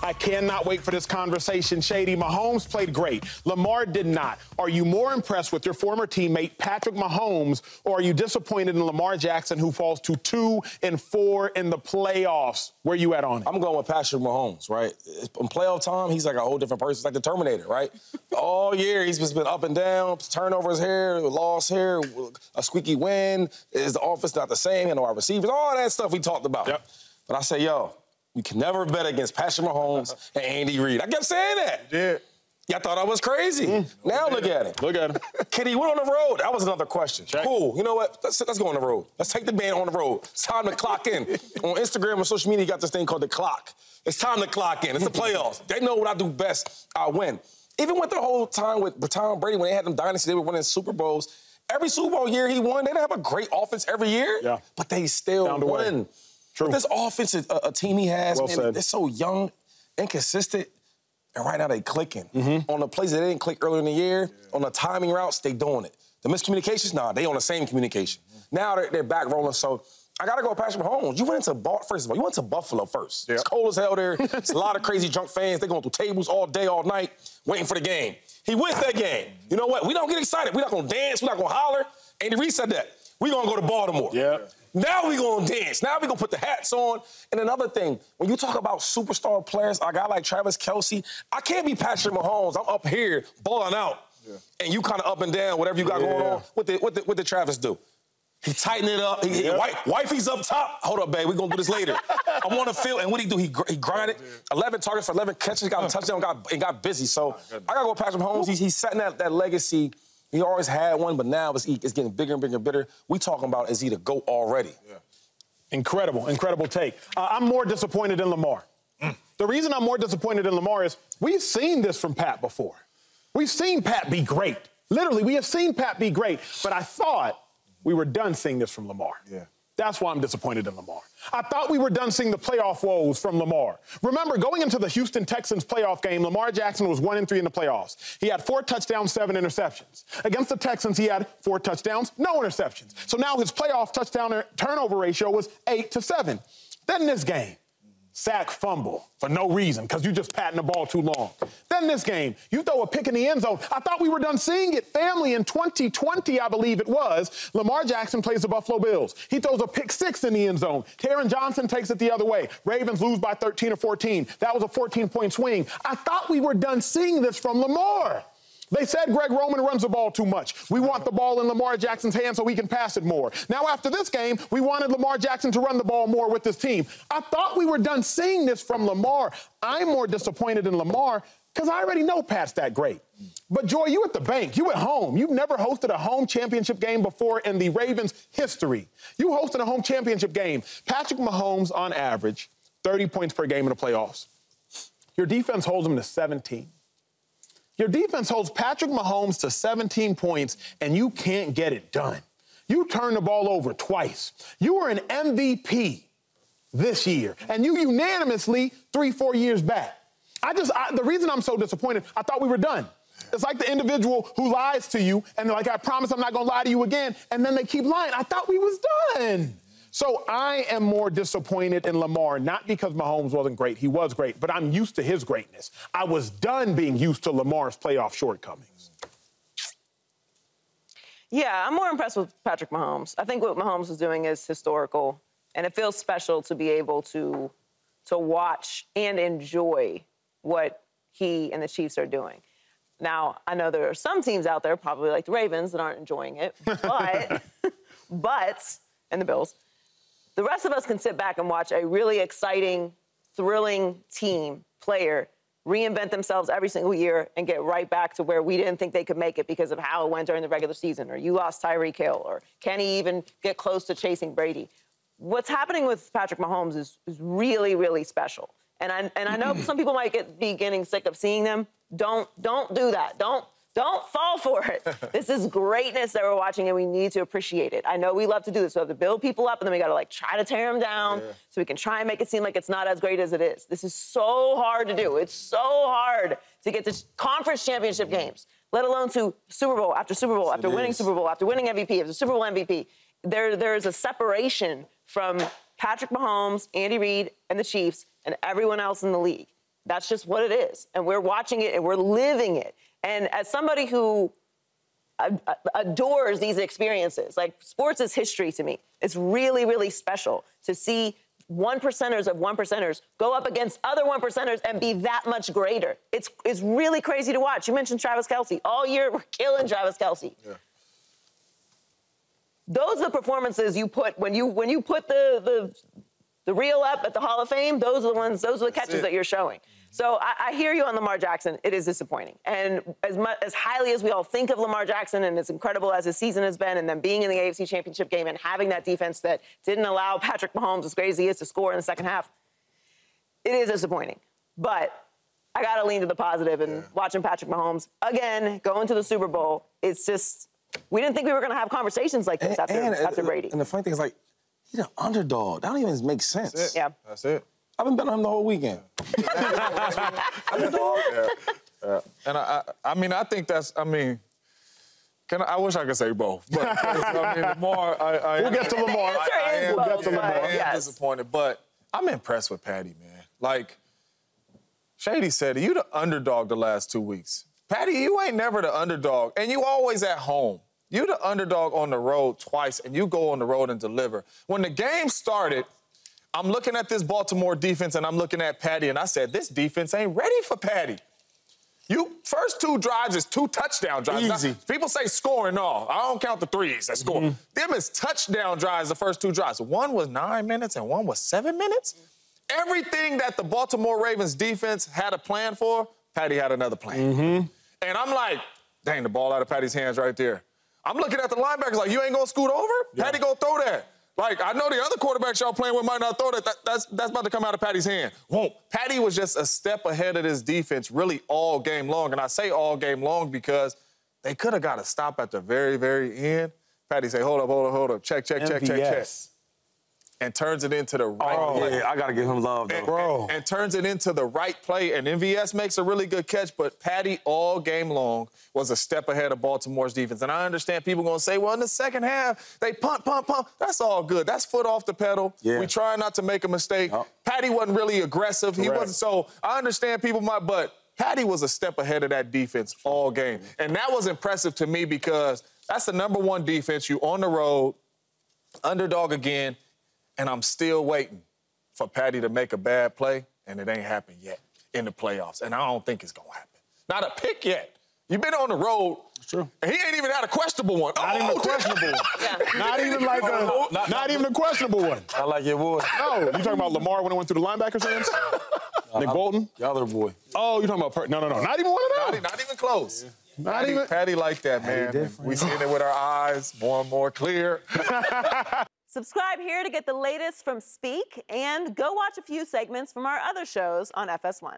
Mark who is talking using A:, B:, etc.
A: I cannot wait for this conversation. Shady, Mahomes played great. Lamar did not. Are you more impressed with your former teammate, Patrick Mahomes, or are you disappointed in Lamar Jackson, who falls to 2-4 in the playoffs? Where you at on it?
B: I'm going with Patrick Mahomes, right? In playoff time, he's like a whole different person. It's like the Terminator, right? All year, he's just been up and down, turnovers here, loss here, a squeaky win. Is the offense not the same? And our receivers, all that stuff we talked about.
A: Yep.
B: But I say, yo, you can never bet against Patrick Mahomes and Andy Reid. I kept saying that.
A: Yeah.
B: Y'all thought I was crazy. Now look at him.
A: Look at him.
B: Can he win on the road? That was another question.
A: Check.
B: Cool. You know what? Let's go on the road. Let's take the band on the road. It's time to clock in. On Instagram and social media, you got this thing called the clock. It's time to clock in. It's the playoffs. They know what I do best. I win. Even with the whole time with Tom Brady, when they had them dynasty, they were winning Super Bowls. Every Super Bowl year he won, they didn't have a great offense every year, but they still won.
A: True.
B: But this offense, a team he has,
A: Well
B: man,
A: said.
B: they're so young, inconsistent, and right now they clicking. On the plays that they didn't click earlier in the year, on the timing routes, they doing it. The miscommunications, nah, they on the same communication. Now they're back rolling, so I got to go with Patrick Mahomes. You went into first of all, you went to Buffalo first. It's cold as hell there. It's a lot of crazy drunk fans. They're going through tables all day, all night, waiting for the game. He wins that game. You know what? We don't get excited. We're not going to dance. We're not going to holler. Andy Reid said that. We're going to go to Baltimore.
A: Yeah.
B: Now we're going to dance. Now we're going to put the hats on. And another thing, when you talk about superstar players, a guy like Travis Kelce, I can't be Patrick Mahomes. I'm up here balling out. Yeah. And you kind of up and down, whatever you got going on. What did Travis do? He tightened it up. Wifey's up top. Hold up, babe. We're going to do this later. I want to feel. And what did he do? He grinded. 11 targets for 11 catches. Got a touchdown and got busy. So I got to go with Patrick Mahomes. He's setting that legacy. He always had one, but now it's getting bigger and bigger and bigger. We talking about, is he the GOAT already? Yeah.
A: Incredible take. I'm more disappointed in Lamar. The reason I'm more disappointed in Lamar is we've seen this from Pat before. We've seen Pat be great. Literally, we have seen Pat be great. But I thought we were done seeing this from Lamar. Yeah. That's why I'm disappointed in Lamar. I thought we were done seeing the playoff woes from Lamar. Remember, going into the Houston Texans playoff game, Lamar Jackson was 1-3 in the playoffs. He had 4 touchdowns, 7 interceptions. Against the Texans, he had 4 touchdowns, no interceptions. So now his playoff touchdown turnover ratio was 8-7. Then this game, sack, fumble for no reason because you just patting the ball too long. Then this game, you throw a pick in the end zone. I thought we were done seeing it. Family, in 2020, I believe it was, Lamar Jackson plays the Buffalo Bills. He throws a pick 6 in the end zone. Taron Johnson takes it the other way. Ravens lose by 13 or 14. That was a 14-point swing. I thought we were done seeing this from Lamar. They said Greg Roman runs the ball too much. We want the ball in Lamar Jackson's hands so he can pass it more. Now, after this game, we wanted Lamar Jackson to run the ball more with this team. I thought we were done seeing this from Lamar. I'm more disappointed in Lamar because I already know Pat's that great. But, Joy, you at the bank. You at home. You've never hosted a home championship game before in the Ravens' history. You hosted a home championship game. Patrick Mahomes, on average, 30 points per game in the playoffs. Your defense holds him to 17. Your defense holds Patrick Mahomes to 17 points, and you can't get it done. You turned the ball over twice. You were an MVP this year, and you unanimously 3-4 years back. The reason I'm so disappointed, I thought we were done. It's like the individual who lies to you, and they're like, I promise I'm not going to lie to you again, and then they keep lying. I thought we was done. So I am more disappointed in Lamar, not because Mahomes wasn't great. He was great, but I'm used to his greatness. I was done being used to Lamar's playoff shortcomings.
C: Yeah, I'm more impressed with Patrick Mahomes. I think what Mahomes is doing is historical, and it feels special to be able to watch and enjoy what he and the Chiefs are doing. Now, I know there are some teams out there, probably like the Ravens, that aren't enjoying it, but and the Bills. The rest of us can sit back and watch a really exciting, thrilling team, player, reinvent themselves every single year and get right back to where we didn't think they could make it because of how it went during the regular season, or you lost Tyreek Hill, or can he even get close to chasing Brady? What's happening with Patrick Mahomes is really, really special. And I know some people might be getting sick of seeing them. Don't do that. Don't fall for it. This is greatness that we're watching, and we need to appreciate it. I know we love to do this. We have to build people up, and then we got to, try to tear them down so we can try and make it seem like it's not as great as it is. This is so hard to do. It's so hard to get to conference championship games, let alone to Super Bowl after Super Bowl, after winning Super Bowl, after winning MVP, after Super Bowl MVP. There's a separation from Patrick Mahomes, Andy Reid, and the Chiefs, and everyone else in the league. That's just what it is. And we're watching it and we're living it. And as somebody who adores these experiences, like sports is history to me. It's really, really special to see 1%ers of 1%ers go up against other 1%ers and be that much greater. It's really crazy to watch. You mentioned Travis Kelce. All year, we're killing Travis Kelce. Yeah. Those are the performances you put when you put the reel up at the Hall of Fame. Those are the catches that you're showing. So I hear you on Lamar Jackson. It is disappointing. And as highly as we all think of Lamar Jackson and as incredible as his season has been, and then being in the AFC Championship game and having that defense that didn't allow Patrick Mahomes, as great as he is, to score in the second half, it is disappointing. But I got to lean to the positive, and watching Patrick Mahomes, again, going to the Super Bowl, it's just, we didn't think we were going to have conversations like this after Brady.
B: And the funny thing is, like, he's an underdog. That don't even make sense.
A: That's it.
C: Yeah.
A: That's it.
B: I've been betting on him the whole weekend. Underdog?
D: Yeah. And I mean, I think that's, I mean, I wish I could say both. But, I mean, Lamar,
A: we'll get to Lamar.
D: I am disappointed, but I'm impressed with Patty, man. Like, Shady said, you the underdog the last 2 weeks. Patty, you ain't never the underdog, and you always at home. You the underdog on the road twice, and you go on the road and deliver. When the game started, I'm looking at this Baltimore defense, and I'm looking at Patty, and I said, this defense ain't ready for Patty. First 2 drives is 2 touchdown drives.
A: Easy.
D: Now, people say scoring, no. I don't count the threes that score. Them is touchdown drives, the first 2 drives. One was 9 minutes, and one was 7 minutes. Everything that the Baltimore Ravens defense had a plan for, Patty had another plan. And I'm like, dang, the ball out of Patty's hands right there. I'm looking at the linebackers like, you ain't gonna scoot over? Yeah. Patty gonna throw that. Like, I know the other quarterbacks y'all playing with might not throw that. That's about to come out of Patty's hand. Won't. Patty was just a step ahead of this defense really all game long. And I say all game long because they could have got a stop at the very, very end. Patty say, hold up. Check. And turns it into the right play.
B: Yeah, I got to give him love, though.
D: And turns it into the right play. And MVS makes a really good catch, but Patty all game long was a step ahead of Baltimore's defense. And I understand people going to say, well, in the second half, they pump. That's all good. That's foot off the pedal. Yeah. We try not to make a mistake. Yep. Patty wasn't really aggressive. Correct. He wasn't. So I understand people might, but Patty was a step ahead of that defense all game. And that was impressive to me because that's the #1 defense. You on the road, underdog again. And I'm still waiting for Patty to make a bad play, and it ain't happened yet in the playoffs. And I don't think it's going to happen. Not a pick yet. You've been on the road.
A: It's true.
D: And he ain't even had a questionable one.
A: Not even a questionable one. Yeah. Not even a questionable one.
B: I like your boy.
A: No, you talking about Lamar when it went through the linebackers' hands? Nick Bolton?
B: The other boy.
A: Oh, you're talking about... No. Not even one of them.
D: Not even close. Yeah.
A: Not even...
D: Patty like that, man. We seeing it with our eyes more and more clear.
C: Subscribe here to get the latest from Speak, and go watch a few segments from our other shows on FS1.